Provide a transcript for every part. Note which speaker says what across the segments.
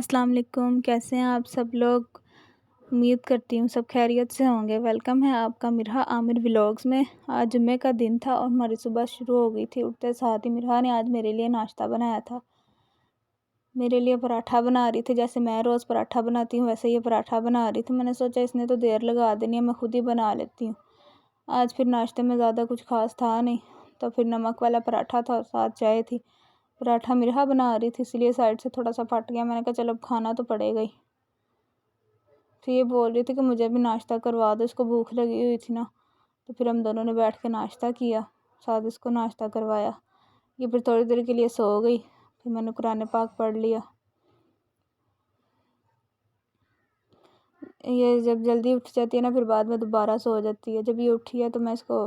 Speaker 1: अस्सलाम वालेकुम। कैसे हैं आप सब लोग। उम्मीद करती हूँ सब खैरियत से होंगे। वेलकम है आपका मिरहा आमिर व्लॉग्स में। आज जुम्मे का दिन था और हमारी सुबह शुरू हो गई थी। उठते साथ ही मिरहा ने आज मेरे लिए नाश्ता बनाया था। मेरे लिए पराठा बना रही थी। जैसे मैं रोज़ पराठा बनाती हूँ वैसे ये पराठा बना रही थी। मैंने सोचा इसने तो देर लगा देनी है, मैं खुद ही बना लेती हूँ। आज फिर नाश्ते में ज़्यादा कुछ खास था नहीं, तो फिर नमक वाला पराठा था और साथ चाय थी। पराठा मिरहा बना रही थी इसलिए साइड से थोड़ा सा फट गया। मैंने कहा चलो अब खाना तो पड़ेगा ही। तो ये बोल रही थी कि मुझे भी नाश्ता करवा दो, इसको भूख लगी हुई थी ना। तो फिर हम दोनों ने बैठ के नाश्ता किया, साथ इसको नाश्ता करवाया। ये फिर थोड़ी देर के लिए सो गई। फिर मैंने कुरान पाक पढ़ लिया। ये जब जल्दी उठ जाती है ना फिर बाद में दोबारा सो जाती है। जब ये उठी है तो मैं इसको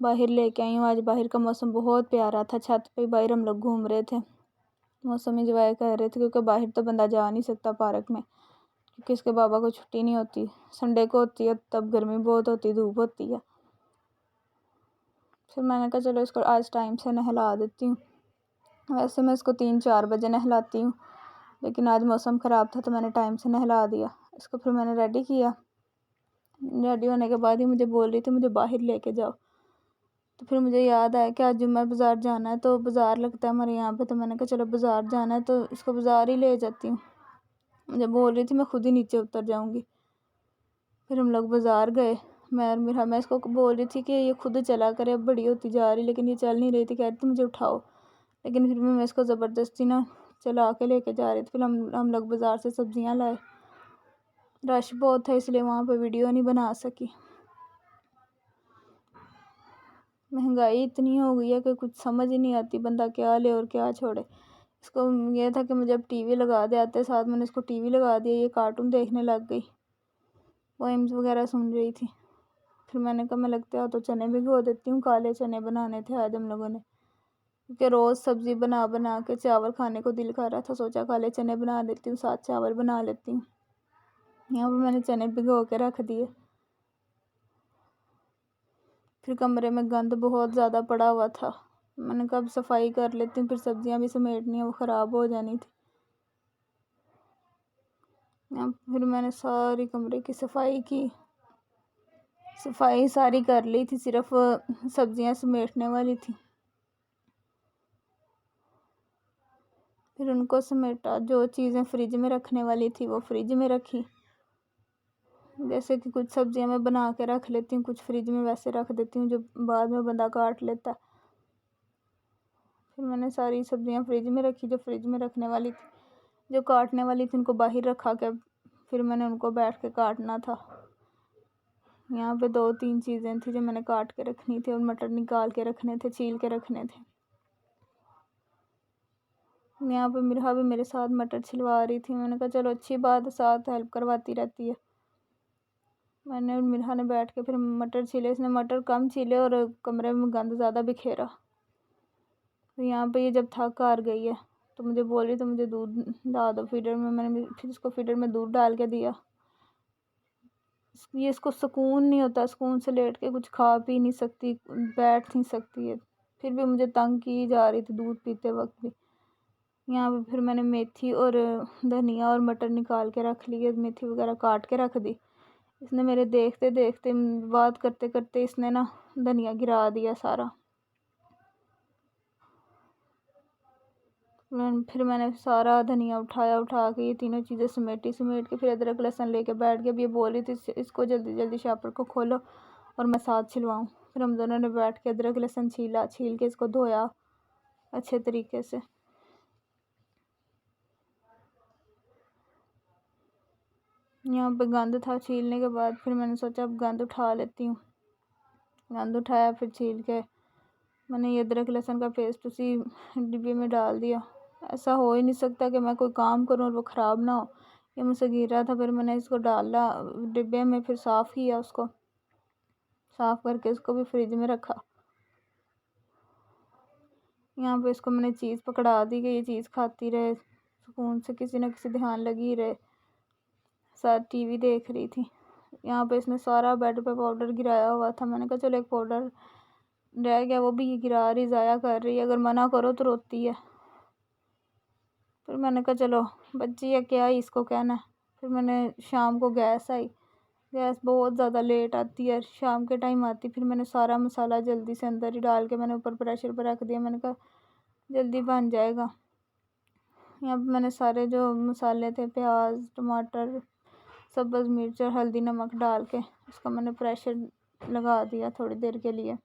Speaker 1: बाहर लेके आई हूँ। आज बाहर का मौसम बहुत प्यारा था। छत पे बाहर हम लोग घूम रहे थे, मौसम इंजॉय कर रहे थे, क्योंकि बाहर तो बंदा जा नहीं सकता पार्क में, क्योंकि इसके बाबा को छुट्टी नहीं होती। संडे को होती है तब गर्मी बहुत होती, धूप होती है। फिर मैंने कहा चलो इसको आज टाइम से नहला देती हूँ। वैसे मैं इसको 3-4 बजे नहलाती हूँ, लेकिन आज मौसम ख़राब था तो मैंने टाइम से नहला दिया इसको। फिर मैंने रेडी किया। रेडी होने के बाद ही मुझे बोल रही थी मुझे बाहर लेके जाओ। तो फिर मुझे याद आया कि आज जुम्मा बाज़ार जाना है, तो बाज़ार लगता है हमारे यहाँ पे। तो मैंने कहा चलो बाज़ार जाना है तो इसको बाज़ार ही ले जाती हूँ। मुझे बोल रही थी मैं खुद ही नीचे उतर जाऊँगी। फिर हम लोग बाज़ार गए। मैं इसको बोल रही थी कि ये खुद चला करे, अब बड़ी होती जा रही, लेकिन ये चल नहीं रही थी। कह रही थी मुझे उठाओ, लेकिन फिर भी मैं इसको ज़बरदस्ती ना चला के लेके जा रही थी। फिर हम लोग बाज़ार से सब्ज़ियाँ लाए। रश बहुत था इसलिए वहाँ पे वीडियो नहीं बना सकी। महंगाई इतनी हो गई है कि कुछ समझ ही नहीं आती बंदा क्या ले और क्या छोड़े। इसको ये था कि मुझे अब टीवी लगा दे, आते साथ मैंने इसको टीवी लगा दिया। ये कार्टून देखने लग गई, पोएम्स वगैरह सुन रही थी। फिर मैंने कहा मैं लगता है तो चने भिगो देती हूँ। काले चने बनाने थे आज हम लोगों ने, क्योंकि रोज़ सब्ज़ी बना बना के चावल खाने को दिल कर रहा था। सोचा काले चने बना देती हूँ, साथ चावल बना लेती हूँ। यहाँ पर मैंने चने भिगो के रख दिए। फिर कमरे में गंद बहुत ज़्यादा पड़ा हुआ था। मैंने कहा अब सफाई कर लेती हूँ, फिर सब्जियाँ भी समेटनी है, वो ख़राब हो जानी थी। फिर मैंने सारी कमरे की सफाई की। सफाई सारी कर ली थी, सिर्फ सब्जियाँ समेटने वाली थी। फिर उनको समेटा। जो चीज़ें फ्रिज में रखने वाली थी वो फ्रिज में रखी। जैसे कि कुछ सब्जियां मैं बना के रख लेती हूँ, कुछ फ्रिज में वैसे रख देती हूँ जो बाद में बंदा काट लेता। फिर मैंने सारी सब्जियां फ्रिज में रखी जो फ्रिज में रखने वाली थी। जो काटने वाली थी उनको बाहर रखा के फिर मैंने उनको बैठ के काटना था। यहाँ पे 2-3 चीज़ें थी जो मैंने काट के रखनी थी, और मटर निकाल के रखने थे, छील के रखने थे। यहाँ पे मिरहा भी मेरे साथ मटर छिलवा रही थी। मैंने कहा चलो अच्छी बात, साथ हेल्प करवाती रहती है। मैंने और मिरहा ने बैठ के फिर मटर छीले। इसने मटर कम छीले और कमरे में गंद ज़्यादा बिखेरा। तो यहाँ पे ये जब थक हार गई है तो मुझे बोल रही तो मुझे दूध ला दो फीडर में। मैंने फिर इसको फीडर में दूध डाल के दिया। ये इसको सुकून नहीं होता, सुकून से लेट के कुछ खा पी नहीं सकती, बैठ नहीं सकती है। फिर भी मुझे तंग की जा रही थी दूध पीते वक्त भी। यहाँ पे फिर मैंने मेथी और धनिया और मटर निकाल के रख लिए, मेथी वगैरह काट के रख दी। इसने मेरे देखते देखते बात करते करते इसने ना धनिया गिरा दिया सारा। फिर मैंने सारा धनिया उठा के ये तीनों चीज़ें समेट के फिर अदरक लहसुन लेके बैठ के। अब ये बोल रही थी इसको जल्दी जल्दी शॉपर को खोलो और मैं साथ छिलवाऊँ। फिर हम दोनों ने बैठ के अदरक लहसुन छील के इसको धोया अच्छे तरीके से। यहाँ पे गंद था छीलने के बाद। फिर मैंने सोचा अब गंद उठा लेती हूँ। गंद उठाया, फिर छील के मैंने ये अदरक लहसुन का पेस्ट उसी डिब्बे में डाल दिया। ऐसा हो ही नहीं सकता कि मैं कोई काम करूँ और वो ख़राब ना हो। ये मुझसे गिर रहा था, फिर मैंने इसको डाला डिब्बे में, फिर साफ़ किया उसको। साफ़ करके इसको भी फ्रिज में रखा। यहाँ पे इसको मैंने चीज़ पकड़ा दी कि ये चीज़ खाती रहे सुकून से, किसी न किसी ध्यान लगी रहे। साथ टीवी देख रही थी। यहाँ पे इसने सारा बेड पे पाउडर गिराया हुआ था। मैंने कहा चलो एक पाउडर रह गया वो भी ये गिरा रही, ज़ाया कर रही है। अगर मना करो तो रोती है। फिर मैंने कहा चलो बच्ची है क्या ही इसको कहना है। फिर मैंने शाम को गैस आई, गैस बहुत ज़्यादा लेट आती है, शाम के टाइम आती। फिर मैंने सारा मसाला जल्दी से अंदर ही डाल के मैंने ऊपर प्रेशर पर रख दिया। मैंने कहा जल्दी बन जाएगा। यहाँ पे मैंने सारे जो मसाले थे, प्याज, टमाटर, सब्ज़ मिर्च और हल्दी नमक डाल के उसका मैंने प्रेशर लगा दिया थोड़ी देर के लिए।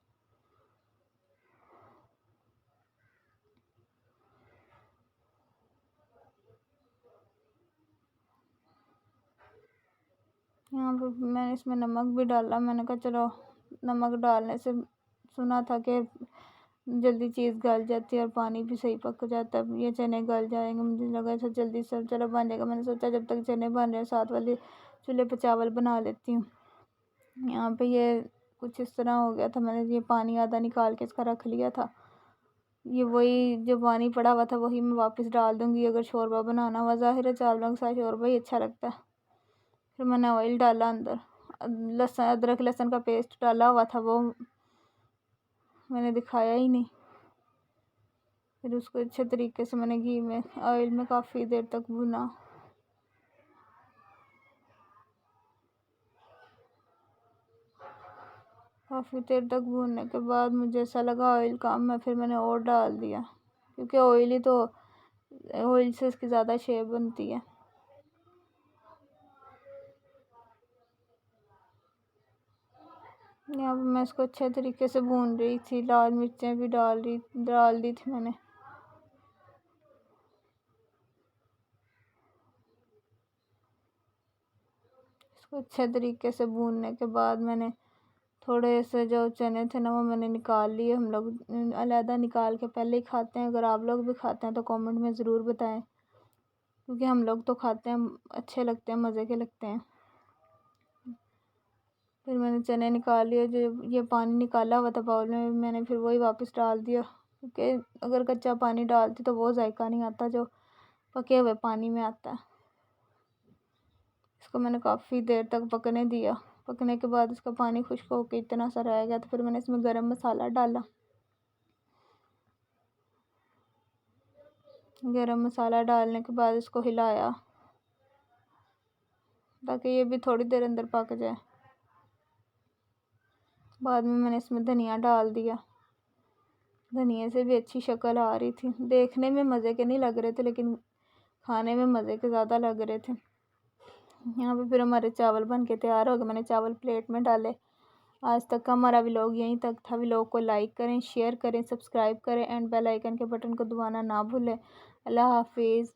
Speaker 1: यहाँ पर मैंने इसमें नमक भी डाला। मैंने कहा चलो नमक डालने से सुना था कि जल्दी चीज़ गल जाती है और पानी भी सही पक जाता है, ये चने गल जाएंगे। मुझे लगा था जल्दी से चलो बन जाएगा। मैंने सोचा जब तक चने बन रहे हैं साथ वाले चूल्हे पर चावल बना लेती हूँ। यहाँ पे ये कुछ इस तरह हो गया था। मैंने ये पानी आधा निकाल के इसका रख लिया था। ये वही जो पानी पड़ा हुआ था वही मैं वापस डाल दूँगी अगर शोरबा बनाना हुआ। ज़ाहिर है चावलों के साथ शोरबा ही अच्छा लगता है। फिर मैंने ऑयल डाला अंदर, लहसुन अदरक लहसुन का पेस्ट डाला हुआ था वो मैंने दिखाया ही नहीं। फिर उसको अच्छे तरीके से मैंने घी में ऑयल में काफ़ी देर तक भुना। काफ़ी देर तक भूनने के बाद मुझे ऐसा लगा ऑयल कम है, फिर मैंने और डाल दिया क्योंकि ऑयल ही तो ऑयल से इसकी ज़्यादा शेप बनती है। यहाँ पर मैं इसको अच्छे तरीके से भून रही थी, लाल मिर्चें भी डाल दी थी मैंने। इसको अच्छे तरीके से भूनने के बाद मैंने थोड़े से जो चने थे ना वो मैंने निकाल लिए। हम लोग अलहदा निकाल के पहले ही खाते हैं। अगर आप लोग भी खाते हैं तो कमेंट में ज़रूर बताएं, क्योंकि हम लोग तो खाते हैं, अच्छे लगते हैं, मज़े के लगते हैं। फिर मैंने चने निकाल लिए, जो ये पानी निकाला हुआ था बाउल में मैंने फिर वही वापस डाल दिया, क्योंकि अगर कच्चा पानी डालती तो वो जायका नहीं आता जो पके हुए पानी में आता है। इसको मैंने काफ़ी देर तक पकने दिया। पकने के बाद इसका पानी खुश्क होकर इतना सा रह गया तो फिर मैंने इसमें गरम मसाला डाला। गरम मसाला डालने के बाद इसको हिलाया ताकि ये भी थोड़ी देर अंदर पक जाए। बाद में मैंने इसमें धनिया डाल दिया। धनिया से भी अच्छी शक्ल आ रही थी। देखने में मज़े के नहीं लग रहे थे लेकिन खाने में मज़े के ज़्यादा लग रहे थे। यहाँ पे फिर हमारे चावल बन के तैयार हो गए। मैंने चावल प्लेट में डाले। आज तक का हमारा व्लॉग यहीं तक था। व्लॉग को लाइक करें, शेयर करें, सब्सक्राइब करें एंड बेल आइकन के बटन को दबाना ना भूलें। अल्लाह हाफिज़।